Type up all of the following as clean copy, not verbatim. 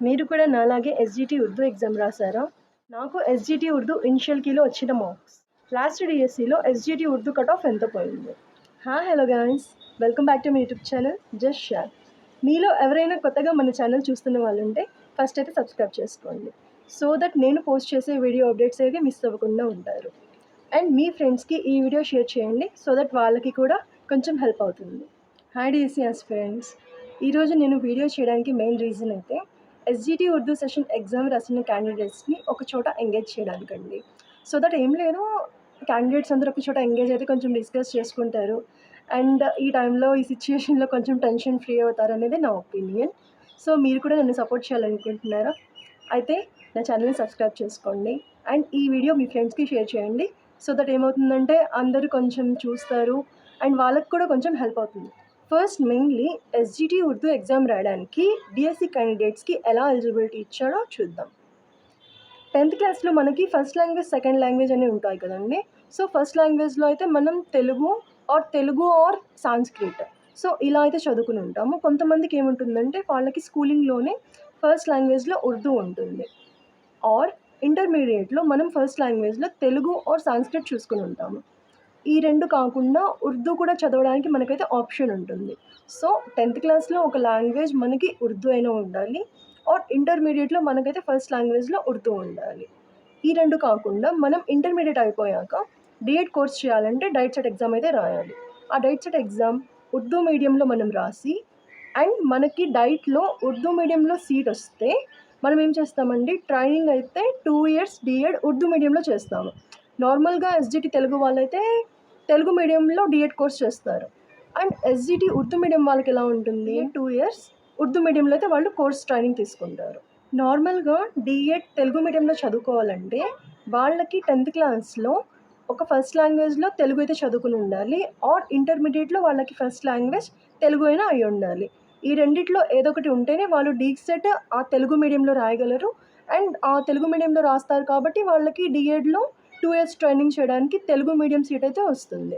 మీరు కూడా నాలాగే ఎస్జిటి ఉర్దూ ఎగ్జామ్ రాసారా? నాకు ఎస్జిటి ఉర్దూ ఇనిషియల్ కీలో వచ్చిన మార్క్స్. లాస్ట్ డిఎస్సిలో ఎస్జిటి ఉర్దూ కట్ ఆఫ్ ఎంత పోయింది? Hello guys, welcome back to my YouTube channel just share. మీలో ఎవరైనా కొత్తగా మన ఛానల్ చూస్తున్న వాళ్ళు ఉంటే ఫస్ట్ అయితే సబ్స్క్రైబ్ చేసుకోండి, సో దట్ నేను పోస్ట్ చేసే వీడియో అప్డేట్స్ అయితే మిస్ అవ్వకుండా ఉంటారు. అండ్ మీ ఫ్రెండ్స్కి ఈ వీడియో షేర్ చేయండి, సో దట్ వాళ్ళకి కూడా కొంచెం హెల్ప్ అవుతుంది. హాయ్ డిఎస్సి ఆస్పిరెంట్స్, ఈరోజు నేను వీడియో చేయడానికి మెయిన్ రీజన్ అయితే ఎస్జిటి ఉర్దూ సెషన్ ఎగ్జామ్ రాసిన క్యాండిడేట్స్ని ఒక చోట ఎంగేజ్ చేయడానికండి. సో దట్ ఏం లేదు, క్యాండిడేట్స్ అందరూ ఒక చోట ఎంగేజ్ అయితే కొంచెం డిస్కస్ చేసుకుంటారు అండ్ ఈ టైంలో ఈ సిచ్యుయేషన్లో కొంచెం టెన్షన్ ఫ్రీ అవుతారు అనేది నా ఒపీనియన్. సో మీరు కూడా నన్ను సపోర్ట్ చేయాలనుకుంటున్నారా? అయితే నా ఛానల్ని సబ్స్క్రైబ్ చేసుకోండి అండ్ ఈ వీడియో మీ ఫ్రెండ్స్కి షేర్ చేయండి, సో దట్ ఏమవుతుందంటే అందరూ కొంచెం చూస్తారు అండ్ వాళ్ళకి కూడా కొంచెం హెల్ప్ అవుతుంది. First mainly SGT Urdu exam రాయడానికి డిఎస్సి క్యాండిడేట్స్కి ఎలా ఎలిజిబిలిటీ ఇచ్చాడో చూద్దాం. 10th క్లాస్లో మనకి ఫస్ట్ లాంగ్వేజ్ సెకండ్ లాంగ్వేజ్ అని ఉంటాయి కదండి. సో ఫస్ట్ లాంగ్వేజ్లో అయితే మనం తెలుగు ఆర్ సాంస్క్రిట్, సో ఇలా అయితే చదువుకుని ఉంటాము. కొంతమందికి ఏముంటుందంటే వాళ్ళకి స్కూలింగ్లోనే ఫస్ట్ లాంగ్వేజ్లో ఉర్దూ ఉంటుంది, ఆర్ ఇంటర్మీడియట్లో మనం ఫస్ట్ లాంగ్వేజ్లో తెలుగు ఆర్ సాంస్క్రిట్ చూసుకుని ఉంటాము. ఈ రెండు కాకుండా ఉర్దూ కూడా చదవడానికి మనకైతే ఆప్షన్ ఉంటుంది. సో 10th క్లాస్లో ఒక లాంగ్వేజ్ మనకి ఉర్దూ అయినా ఉండాలి, ఆర్ ఇంటర్మీడియట్లో మనకైతే ఫస్ట్ లాంగ్వేజ్లో ఉర్దూ ఉండాలి. ఈ రెండు కాకుండా మనం ఇంటర్మీడియట్ అయిపోయాక డిఎడ్ కోర్స్ చేయాలంటే డైట్ సెట్ ఎగ్జామ్ అయితే రాయాలి. ఆ డైట్ సెట్ ఎగ్జామ్ ఉర్దూ మీడియంలో మనం రాసి అండ్ మనకి డైట్లో ఉర్దూ మీడియంలో సీట్ వస్తే మనం ఏం చేస్తామండి, ట్రైనింగ్ అయితే 2 years డిఎడ్ ఉర్దూ మీడియంలో చేస్తాము. నార్మల్గా ఎస్జిటి తెలుగు వాళ్ళైతే తెలుగు మీడియంలో డిఎడ్ కోర్స్ చేస్తారు అండ్ ఎస్జిటి ఉర్దూ మీడియం వాళ్ళకి ఎలా ఉంటుంది, 2 years ఉర్దూ మీడియంలో అయితే వాళ్ళు కోర్స్ ట్రైనింగ్ తీసుకుంటారు. నార్మల్గా డిఎడ్ తెలుగు మీడియంలో చదువుకోవాలంటే వాళ్ళకి 10th క్లాస్లో ఒక ఫస్ట్ లాంగ్వేజ్లో తెలుగు అయితే చదువుకుని ఉండాలి, ఆర్ ఇంటర్మీడియట్లో వాళ్ళకి ఫస్ట్ లాంగ్వేజ్ తెలుగు అయినా అయి ఉండాలి. ఈ రెండిట్లో ఏదో ఒకటి ఉంటేనే వాళ్ళు డీసెట్ ఆ తెలుగు మీడియంలో రాయగలరు అండ్ ఆ తెలుగు మీడియంలో రాస్తారు కాబట్టి వాళ్ళకి డిఎడ్లో 2 years ట్రైనింగ్ చేయడానికి తెలుగు మీడియం సీట్ అయితే వస్తుంది.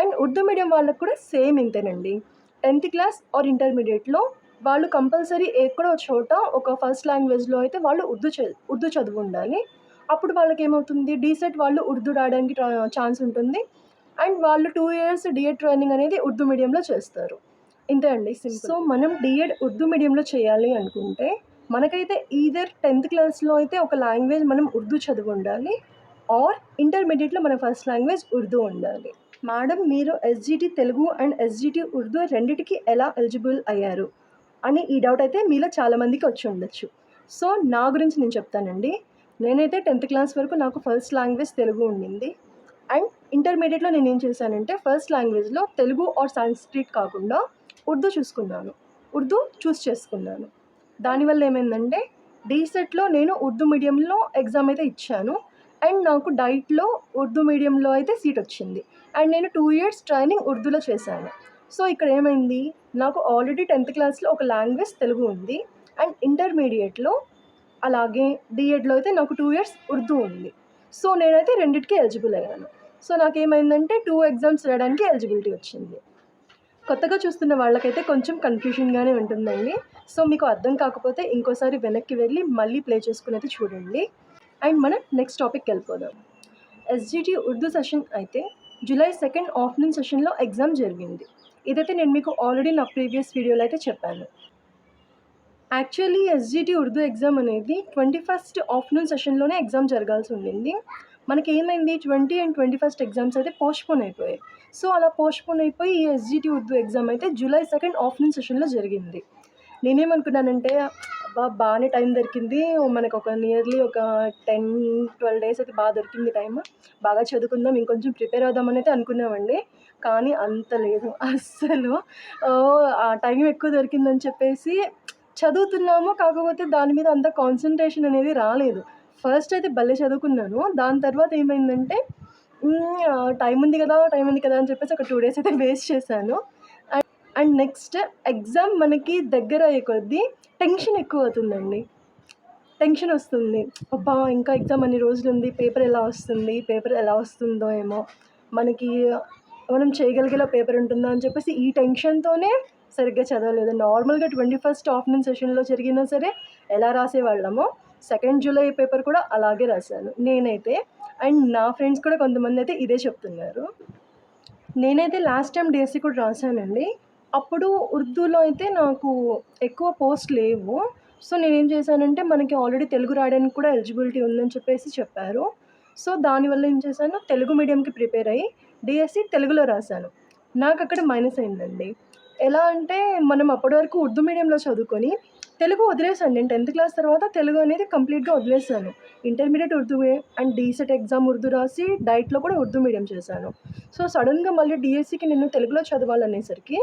అండ్ ఉర్దూ మీడియం వాళ్ళకు కూడా సేమ్ ఇంతేనండి. 10th క్లాస్ ఆర్ ఇంటర్మీడియట్లో వాళ్ళు కంపల్సరీ ఎక్కడో చోట ఒక ఫస్ట్ లాంగ్వేజ్లో అయితే వాళ్ళు ఉర్దూ చదువు ఉండాలి. అప్పుడు వాళ్ళకి ఏమవుతుంది, డీసెట్ వాళ్ళు ఉర్దూ రాయడానికి ఛాన్స్ ఉంటుంది అండ్ వాళ్ళు 2 years డిఎడ్ ట్రైనింగ్ అనేది ఉర్దూ మీడియంలో చేస్తారు. ఇంతే అండి, సింపుల్. సో మనం డిఎడ్ ఉర్దూ మీడియంలో చేయాలి అనుకుంటే మనకైతే ఈదర్ 10th క్లాస్లో అయితే ఒక లాంగ్వేజ్ మనం ఉర్దూ చదువు ఉండాలి, ఆర్ ఇంటర్మీడియట్లో మన ఫస్ట్ లాంగ్వేజ్ ఉర్దూ ఉండాలి. మేడం, మీరు SGT Telugu and SGT Urdu రెండిటికి ఎలా ఎలిజిబుల్ అయ్యారు అని ఈ డౌట్ అయితే మీలో చాలామందికి వచ్చి ఉండొచ్చు. సో నా గురించి నేను చెప్తానండి. నేనైతే 10th క్లాస్ వరకు నాకు ఫస్ట్ లాంగ్వేజ్ తెలుగు ఉండింది అండ్ ఇంటర్మీడియట్లో నేను ఏం చేశానంటే ఫస్ట్ లాంగ్వేజ్లో తెలుగు ఆర్ సాంస్క్రిట్ కాకుండా ఉర్దూ చూస్ చేసుకున్నాను. దానివల్ల ఏమైందంటే డీసెట్లో నేను ఉర్దూ మీడియంలో ఎగ్జామ్ అయితే ఇచ్చాను అండ్ నాకు డైట్లో ఉర్దూ మీడియంలో అయితే సీట్ వచ్చింది అండ్ నేను 2 years ట్రైనింగ్ ఉర్దూలో చేశాను. సో ఇక్కడ ఏమైంది, నాకు ఆల్రెడీ 10th క్లాస్లో ఒక లాంగ్వేజ్ తెలుగు ఉంది అండ్ ఇంటర్మీడియట్లో అలాగే డిఎడ్లో అయితే నాకు 2 years ఉర్దూ ఉంది. సో నేనైతే రెండింటికి ఎలిజిబుల్ అయ్యాను. సో నాకేమైందంటే 2 exams రాయడానికి ఎలిజిబిలిటీ వచ్చింది. కొత్తగా చూస్తున్న వాళ్ళకైతే కొంచెం కన్ఫ్యూషన్గానే ఉంటుందండి. సో మీకు అర్థం కాకపోతే ఇంకోసారి వెనక్కి వెళ్ళి మళ్ళీ ప్లే చేసుకుని అయితే చూడండి. అండ్ మనం నెక్స్ట్ టాపిక్కి వెళ్ళిపోదాం. ఎస్జిటి ఉర్దూ సెషన్ అయితే July 2nd ఆఫ్టర్నూన్ సెషన్లో ఎగ్జామ్ జరిగింది. ఇదైతే నేను మీకు ఆల్రెడీ నా ప్రీవియస్ వీడియోలో అయితే చెప్పాను. యాక్చువల్లీ ఎస్జిటి ఉర్దూ ఎగ్జామ్ అనేది 21st ఆఫ్టర్నూన్ సెషన్లోనే ఎగ్జామ్ జరగాల్సి ఉండింది. మనకి ఏమైంది, 20 and 21st ఎగ్జామ్స్ అయితే పోస్ట్పోన్ అయిపోయాయి. సో అలా పోస్ట్పోన్ అయిపోయి ఈ ఎస్జిటి ఉర్దూ ఎగ్జామ్ అయితే July 2nd ఆఫ్టర్నూన్ సెషన్లో జరిగింది. నేనేమనుకున్నానంటే బాగానే టైం దొరికింది మనకు, ఒక నియర్లీ ఒక 10-12 days అయితే బాగా దొరికింది టైం, బాగా చదువుకుందాం, ఇంకొంచెం ప్రిపేర్ అవుదామని అయితే అనుకున్నామండి. కానీ అంత లేదు అస్సలు. ఆ టైం ఎక్కువ దొరికిందని చెప్పేసి చదువుతున్నాము, కాకపోతే దాని మీద అంత కాన్సన్ట్రేషన్ అనేది రాలేదు. ఫస్ట్ అయితే భలే చదువుకున్నాను, దాని తర్వాత ఏమైందంటే టైం ఉంది కదా అని చెప్పేసి ఒక 2 days అయితే వేస్ట్ చేశాను. అండ్ నెక్స్ట్ ఎగ్జామ్ మనకి దగ్గర అయ్యే కొద్దీ టెన్షన్ ఎక్కువ అవుతుందండి. టెన్షన్ వస్తుంది, అబ్బా ఇంకా ఎగ్జామ్ అన్ని రోజులు ఉంది, పేపర్ ఎలా వస్తుందో ఏమో, మనం చేయగలిగేలా పేపర్ ఉంటుందో అని చెప్పేసి ఈ టెన్షన్తోనే సరిగ్గా చదవలేదు. నార్మల్గా 21st ఆఫ్టర్నూన్ సెషన్లో జరిగినా సరే ఎలా రాసేవాళ్ళమో సెకండ్ జూలై పేపర్ కూడా అలాగే రాశాను నేనైతే. అండ్ నా ఫ్రెండ్స్ కూడా కొంతమంది అయితే ఇదే చెప్తున్నారు. నేనైతే లాస్ట్ టైం డిఎస్సి కూడా రాశానండి. అప్పుడు ఉర్దూలో అయితే నాకు ఎక్కువ పోస్ట్ లేవు. సో నేనేం చేశానంటే మనకి ఆల్రెడీ తెలుగు రాయడానికి కూడా ఎలిజిబిలిటీ ఉందని చెప్పారు. సో దానివల్ల ఏం చేశాను, తెలుగు మీడియంకి ప్రిపేర్ అయ్యి డిఎస్సి తెలుగులో రాశాను. నాకు అక్కడ మైనస్ అయిందండి. ఎలా అంటే మనం అప్పటి వరకు ఉర్దూ మీడియంలో చదువుకొని తెలుగు వదిలేసాను. నేను 10th క్లాస్ తర్వాత తెలుగు అనేది కంప్లీట్‌గా వదిలేసాను. ఇంటర్మీడియేట్ ఉర్దూవే అండ్ డీసెట్ ఎగ్జామ్ ఉర్దూ రాసి డైట్‌లో కూడా ఉర్దూ మీడియం చేశాను. సో సడన్‌గా మళ్ళీ డిఎస్సికి నేను తెలుగులో చదవాలనేసరికి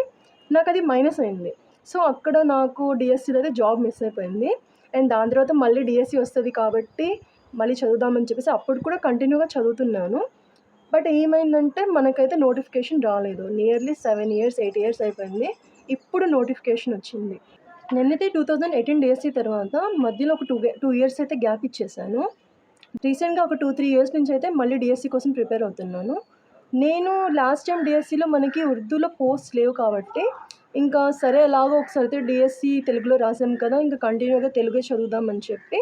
నాకది మైనస్ అయింది. సో అక్కడ నాకు డిఎస్సిలో అయితే జాబ్ మిస్ అయిపోయింది. అండ్ దాని తర్వాత మళ్ళీ డిఎస్సి వస్తది కాబట్టి మళ్ళీ చదువుదామని చెప్పేసి అప్పుడు కూడా కంటిన్యూగా చదువుతున్నాను. బట్ ఏమైందంటే మనకైతే నోటిఫికేషన్ రాలేదు. నియర్లీ 7 ఇయర్స్, 8 ఇయర్స్ అయిపోయింది. ఇప్పుడు నోటిఫికేషన్ వచ్చింది. నేనైతే 2018 డిఎస్సి తర్వాత మధ్యలో ఒక 2 ఇయర్స్ అయితే గ్యాప్ ఇచ్చేసాను. రీసెంట్‌గా ఒక 2, 3 ఇయర్స్ నుంచి అయితే మళ్ళీ డిఎస్సి కోసం ప్రిపేర్ అవుతున్నాను. నేను లాస్ట్ టైం డిఎస్సిలో మనకి ఉర్దూలో పోస్ట్ లేవు కాబట్టి ఇంకా సరే ఎలాగో ఒకసారి అయితే డిఎస్సి తెలుగులో రాసాం కదా! ఇంకా కంటిన్యూగా తెలుగే చదువుదామని చెప్పి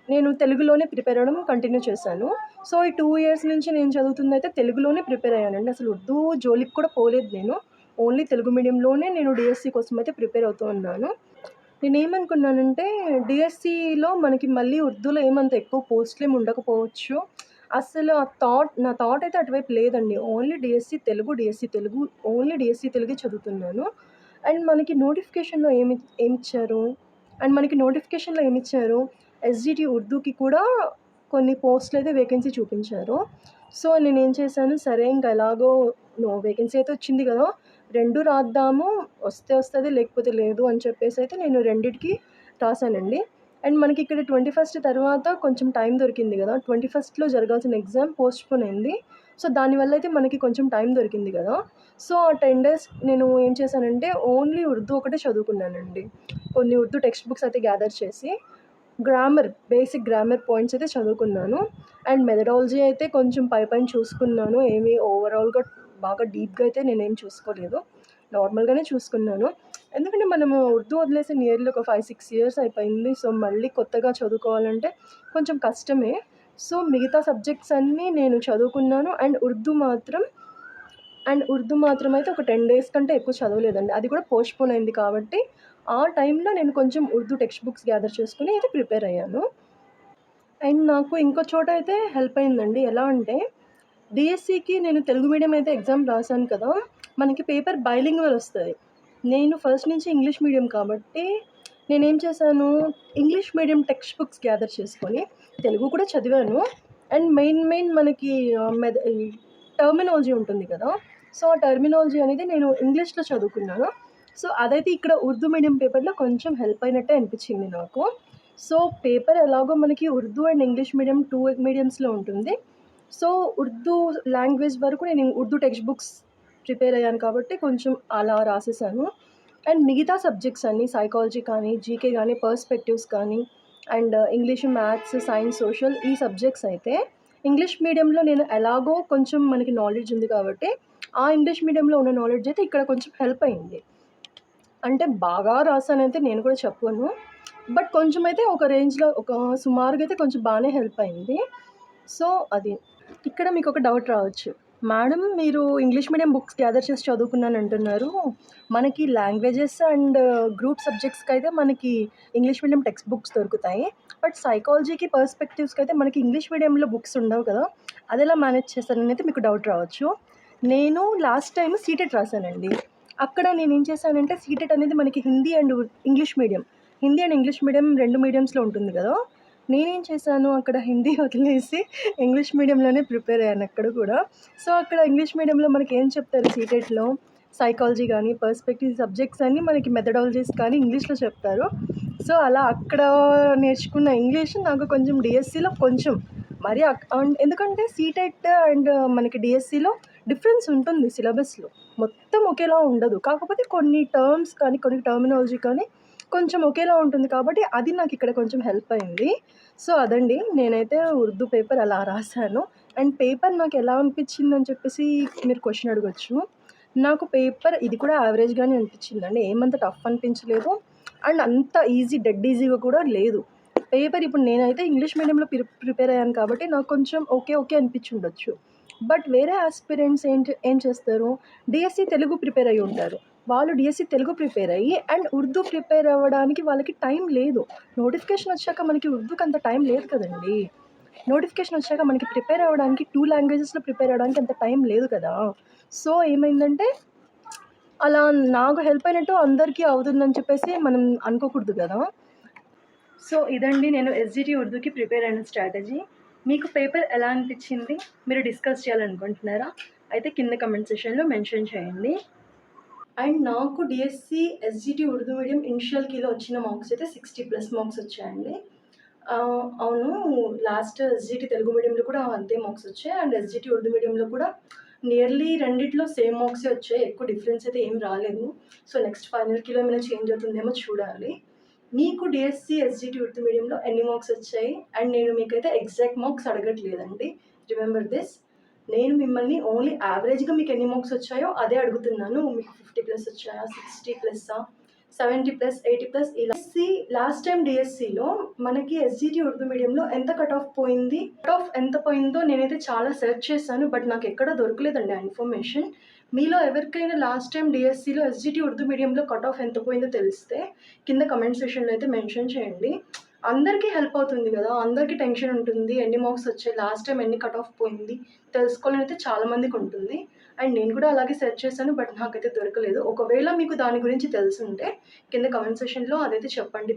నేను తెలుగులోనే ప్రిపేర్ అవ్వడం కంటిన్యూ చేశాను. సో ఈ 2 ఇయర్స్ నుంచి నేను చదువుతుందయితే తెలుగులోనే ప్రిపేర్ అయ్యానండి. అసలు ఉర్దూ జోలికి కూడా పోలేదు నేను. ఓన్లీ తెలుగు మీడియంలోనే నేను డిఎస్సి కోసం అయితే ప్రిపేర్ అవుతూ ఉన్నాను. నేనేమనుకున్నానంటే డిఎస్సిలో మనకి మళ్ళీ ఉర్దూలో ఏమంత ఎక్కువ పోస్టులేమి ఉండకపోవచ్చు. అసలు నా థాట్ అయితే అటువైపు లేదండి. Only DSC Telugu, only DSC తెలుగే చదువుతున్నాను. అండ్ మనకి నోటిఫికేషన్‌లో ఏమిచ్చారు, ఎస్‌జిటి ఉర్దూకి కూడా కొన్ని పోస్టులయితే వేకెన్సీ చూపించారు. సో నేనేం చేశాను, సరే ఇంక ఎలాగో వేకెన్సీ అయితే వచ్చింది కదా! 2 రాద్దాము. వస్తే వస్తది, లేకపోతే లేదు అని చెప్పేసి అయితే నేను రెండిటికి రాసానండి. అండ్ మనకి ఇక్కడ 21st తర్వాత కొంచెం టైం దొరికింది కదా! 21స్ట్‌లో జరగాల్సిన ఎగ్జామ్ పోస్ట్‌పోన్ అయింది. సో దానివల్ల అయితే మనకి కొంచెం టైం దొరికింది కదా! సో ఆ 10 డేస్ నేను ఏం చేశానంటే ఓన్లీ ఉర్దూ ఒకటే చదువుకున్నానండి. కొన్ని ఉర్దూ టెక్స్ట్ బుక్స్ అయితే గ్యాదర్ చేసి బేసిక్ గ్రామర్ పాయింట్స్ అయితే చదువుకున్నాను. అండ్ మెథడాలజీ అయితే కొంచెం పైపైన చూసుకున్నాను. ఏమి ఓవరాల్‌గా బాగా డీప్‌గా అయితే నేనేం చూసుకోలేదు. నార్మల్‌గానే చూసుకున్నాను. ఎందుకంటే మనము ఉర్దూ వదిలేసి నియర్లీ ఒక 5, 6 ఇయర్స్ అయిపోయింది. సో మళ్ళీ కొత్తగా చదువుకోవాలంటే కొంచెం కష్టమే. సో మిగతా సబ్జెక్ట్స్ అన్నీ నేను చదువుకున్నాను. ఉర్దూ మాత్రం అయితే ఒక 10 డేస్ కంటే ఎక్కువ చదవలేదండి. అది కూడా పోస్ట్‌పోన్ అయింది కాబట్టి ఆ టైంలో నేను కొంచెం ఉర్దూ టెక్స్ట్ బుక్స్ గ్యాదర్ చేసుకొని అయితే ప్రిపేర్ అయ్యాను. అండ్ నాకు ఇంకో చోట అయితే హెల్ప్ అయిందండి. ఎలా అంటే డిఎస్సికి నేను తెలుగు మీడియం అయితే ఎగ్జామ్ రాసాను కదా! మనకి పేపర్ బైలింగ్వల్ వస్తది. నేను ఫస్ట్ నుంచి ఇంగ్లీష్ మీడియం కాబట్టి నేనేం చేశాను, English medium text books gather చేసుకొని తెలుగు కూడా చదివాను. అండ్ మెయిన్ మనకి ఈ టర్మినాలజీ ఉంటుంది కదా! సో ఆ టర్మినాలజీ అనేది నేను ఇంగ్లీష్‌లో చదువుకున్నాను. సో అదైతే ఇక్కడ ఉర్దూ మీడియం పేపర్‌లో కొంచెం హెల్ప్ అయినట్టే అనిపించింది నాకు. సో పేపర్ ఎలాగో మనకి ఉర్దూ అండ్ ఇంగ్లీష్ మీడియం 2 మీడియమ్స్‌లో ఉంటుంది. సో ఉర్దూ లాంగ్వేజ్ వరకు నేను ఉర్దూ టెక్స్ట్ బుక్స్ ప్రిపేర్ అయ్యాను కాబట్టి కొంచెం అలా రాసేసాను. అండ్ మిగతా సబ్జెక్ట్స్ అన్నీ సైకాలజీ కానీ, జీకే కానీ, పర్స్పెక్టివ్స్ కానీ and English, maths, science, social ఈ సబ్జెక్ట్స్ అయితే ఇంగ్లీష్ మీడియంలో నేను ఎలాగో కొంచెం మనకి నాలెడ్జ్ ఉంది కాబట్టి ఆ ఇంగ్లీష్ మీడియంలో ఉన్న నాలెడ్జ్ అయితే ఇక్కడ కొంచెం హెల్ప్ అయింది. అంటే బాగా రాసానైతే నేను కూడా చెప్పను. బట్ కొంచెం అయితే ఒక రేంజ్‌లో ఒక సుమారుగా అయితే కొంచెం బానే హెల్ప్ అయింది. సో అది. ఇక్కడ మీకొక డౌట్ రావచ్చు. మేడం మీరు ఇంగ్లీష్ మీడియం బుక్స్ గ్యాదర్ చేసి చదువుకున్నానంటున్నారు. మనకి లాంగ్వేజెస్ అండ్ గ్రూప్ సబ్జెక్ట్స్‌కైతే మనకి ఇంగ్లీష్ మీడియం టెక్స్ట్ బుక్స్ దొరుకుతాయి. బట్ సైకాలజీకి, పర్స్పెక్టివ్స్‌కైతే మనకి ఇంగ్లీష్ మీడియంలో బుక్స్ ఉండవు కదా! అదెలా మేనేజ్ చేశారనైతే మీకు డౌట్ రావచ్చు. నేను లాస్ట్ టైమ్ సీటెట్ రాసానండి. అక్కడ నేనేం చేశానంటే సీటెట్ అనేది మనకి Hindi and English medium. Hindi and English medium 2 మీడియమ్స్‌లో ఉంటుంది కదా! నేనేం చేశాను అక్కడ హిందీ వదిలేసి ఇంగ్లీష్ మీడియంలోనే ప్రిపేర్ అయ్యాను అక్కడ కూడా. సో అక్కడ ఇంగ్లీష్ మీడియంలో మనకేం చెప్తారు సీటెట్‌లో సైకాలజీ కానీ, పర్స్పెక్టివ్ సబ్జెక్ట్స్ అన్నీ మనకి మెథడాలజీస్ కానీ ఇంగ్లీష్‌లో చెప్తారు. సో అలా అక్కడ నేర్చుకున్న ఇంగ్లీష్ నాకు కొంచెం డిఎస్సిలో కొంచెం మరి ఎందుకంటే సీటెట్ అండ్ మనకి డిఎస్సిలో డిఫరెన్స్ ఉంటుంది సిలబస్‌లో. మొత్తం ఒకేలా ఉండదు. కాకపోతే కొన్ని టర్మ్స్ కానీ, కొన్ని టర్మినాలజీ కానీ కొంచెం ఒకేలా ఉంటుంది కాబట్టి అది నాకిక్కడ కొంచెం హెల్ప్ అయింది. సో అదండి. నేనైతే ఉర్దూ పేపర్ అలా రాసాను. అండ్ పేపర్ నాకెలా అనిపించిందని చెప్పేసి మీరు క్వెషన్ అడగొచ్చు. నాకు పేపర్ ఇది కూడా యావరేజ్గానే అనిపించిందండి, ఏమంత టఫ్ అనిపించలేదు అండ్ అంత డెడ్ ఈజీగా కూడా లేదు పేపర్. ఇప్పుడు నేనైతే ఇంగ్లీష్ మీడియంలో ప్రిపేర్ అయ్యాను కాబట్టి నాకు కొంచెం ఓకే అనిపించి ఉండొచ్చు. బట్ వేరే ఆస్పిరెంట్స్ ఏం చేస్తారు, డిఎస్సి తెలుగు ప్రిపేర్ అయ్యి ఉంటారు. వాళ్ళు డిఎస్సి తెలుగు ప్రిపేర్ అయ్యి అండ్ ఉర్దూ ప్రిపేర్ అవ్వడానికి వాళ్ళకి టైం లేదు. నోటిఫికేషన్ వచ్చాక మనకి ఉర్దూకి అంత టైం లేదు కదండి. నోటిఫికేషన్ వచ్చాక మనకి ప్రిపేర్ అవ్వడానికి 2 లాంగ్వేజెస్లో ప్రిపేర్ అవ్వడానికి అంత టైం లేదు కదా. సో ఏమైందంటే అలా నాకు హెల్ప్ అయినట్టు అందరికీ అవుతుందని చెప్పేసి మనం అనుకోకూడదు కదా. సో ఇదండి నేను ఎస్జిటి ఉర్దూకి ప్రిపేర్ అయిన స్ట్రాటజీ. మీకు పేపర్ ఎలా అనిపించింది, మీరు డిస్కస్ చేయాలనుకుంటున్నారా? అయితే కింద కమెంట్ సెషన్లో మెన్షన్ చేయండి. అండ్ నాకు DSC SGT Urdu medium initial కీలో వచ్చిన మార్క్స్ అయితే 60+ మార్క్స్ వచ్చాయండి. అవును, లాస్ట్ ఎస్జిటి తెలుగు మీడియంలో కూడా అంతే మార్క్స్ వచ్చాయి అండ్ ఎస్జిటి ఉర్దూ మీడియంలో కూడా నియర్లీ రెండిట్లో సేమ్ మార్క్సే వచ్చాయి, ఎక్కువ డిఫరెన్స్ అయితే ఏం రాలేదు. సో నెక్స్ట్ ఫైనల్ కీలో ఏమైనా చేంజ్ అవుతుందేమో చూడాలి. మీకు డిఎస్సి ఎస్జిటి ఉర్దూ మీడియంలో ఎన్ని మార్క్స్ వచ్చాయి? అండ్ నేను మీకైతే ఎగ్జాక్ట్ మార్క్స్ అడగట్లేదండి, రిమెంబర్ దిస్. నేను మిమ్మల్ని ఓన్లీ యావరేజ్గా మీకు ఎన్ని మార్క్స్ వచ్చాయో అదే అడుగుతున్నాను. మీకు 50+ వచ్చాయా, 60+, 70+, 80+, ఇలా. లాస్ట్ టైం డిఎస్సిలో మనకి ఎస్జిటి ఉర్దూ మీడియంలో ఎంత కట్ ఆఫ్ పోయింది, ఎంత పోయిందో నేనైతే చాలా సెర్చ్ చేశాను, బట్ నాకు ఎక్కడ దొరకలేదండి ఆ ఇన్ఫర్మేషన్. మీలో ఎవరికైనా లాస్ట్ టైం డిఎస్సిలో ఎస్జిటి ఉర్దూ మీడియంలో కట్ ఆఫ్ ఎంత పోయిందో తెలిస్తే కింద కమెంట్ సెషన్లో అయితే మెన్షన్ చేయండి. అందరికీ హెల్ప్ అవుతుంది కదా, అందరికీ టెన్షన్ ఉంటుంది ఎన్ని మార్క్స్ వచ్చాయి, లాస్ట్ టైం ఎన్ని కట్ ఆఫ్ పోయింది తెలుసుకోవాలని అయితే చాలామందికి ఉంటుంది. అండ్ నేను కూడా అలాగే సెర్చ్ చేశాను, బట్ నాకైతే దొరకలేదు. ఒకవేళ మీకు దాని గురించి తెలుసుంటే కింద కమెంట్ సెషన్లో అదైతే చెప్పండి.